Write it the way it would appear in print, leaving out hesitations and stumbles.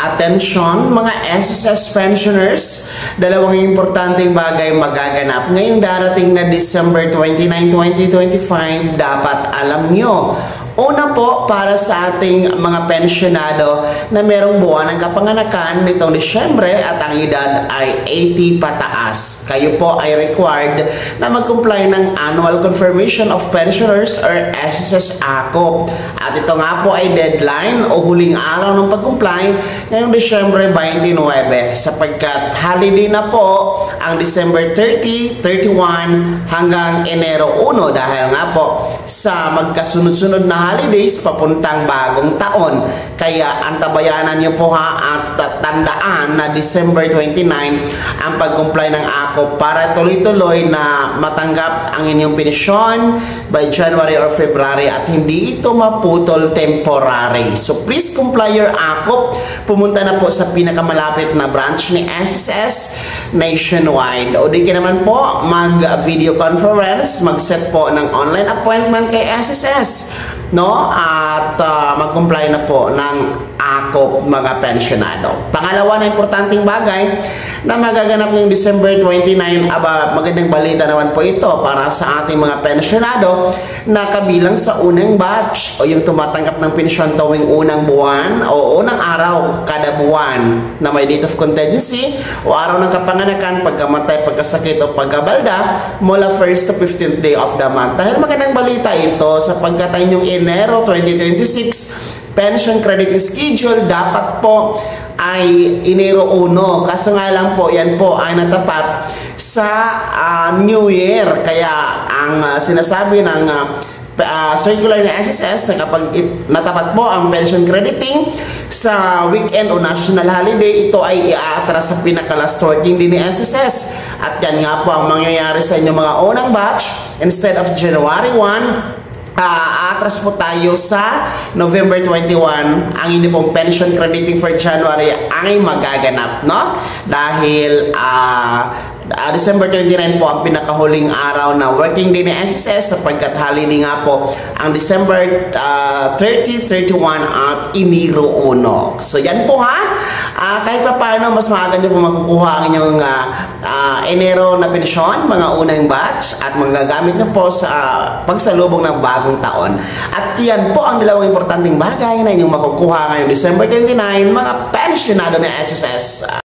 Attention mga SSS pensioners, dalawang importanteng bagay magaganap ngayong darating na December 29, 2025, dapat alam nyo. Una po, para sa ating mga pensyonado na merong buwan ng kapanganakan nitong Disyembre at ang edad ay 80 pataas. Kayo po ay required na mag-comply ng Annual Confirmation of Pensioners or SSS ACOP. At ito nga po ay deadline o huling araw ng pag-comply ngayong Disyembre 29 sapagkat holiday na po ang December 30, 31 hanggang Enero 1 dahil nga po sa magkasunod-sunod na holidays papuntang bagong taon. Kaya antabayanan nyo po at tandaan na December 29 ang pag-comply ng ACOP para tuloy-tuloy na matanggap ang inyong pensyon by January or February at hindi ito maputol temporary. So please comply your ACOP. Pumunta na po sa pinakamalapit na branch ni SSS nationwide. O di ka naman po mag-video conference, mag-set po ng online appointment kay SSS, no? At mag-comply na po ng ACOP mga pensionado. Pangalawa na importanteng bagay na magaganap ngayong December 29, magandang balita naman po ito para sa ating mga pensionado na kabilang sa unang batch o yung tumatanggap ng pensyon tuwing unang buwan o unang araw kada buwan na may date of contingency o araw ng kapanganakan, pagkamatay, pagkasakit o pagkabalda mula 1st to 15th day of the month. Dahil magandang balita ito sapagkat ang inyong Enero 2026 pension crediting schedule dapat po ay Enero 1. Kaso nga lang po, yan po ay natapat sa New Year. Kaya ang sinasabi ng circular ng SSS na kapag natapat po ang pension crediting sa weekend o national holiday, ito ay i-atras sa pinaka-last working day ni SSS. At yan nga po ang mangyayari sa inyong mga unang batch. Instead of January 1, atras po tayo sa November 21. Ang inyong pong pension crediting for January ay magaganap, no? Dahil December 29 po ang pinakahuling araw na working day ni SSS sapagkat holiday nga po ang December 30, 31 at Enero 1. So yan po ha. Kahit pa paano mas maaga nyo po makukuha ang inyong Enero na pensyon, mga unang batch at magagamit nyo po sa pagsalubong ng bagong taon. At yan po ang dalawang importanteng bagay na inyong makukuha ngayong December 29 mga pensionado ng SSS.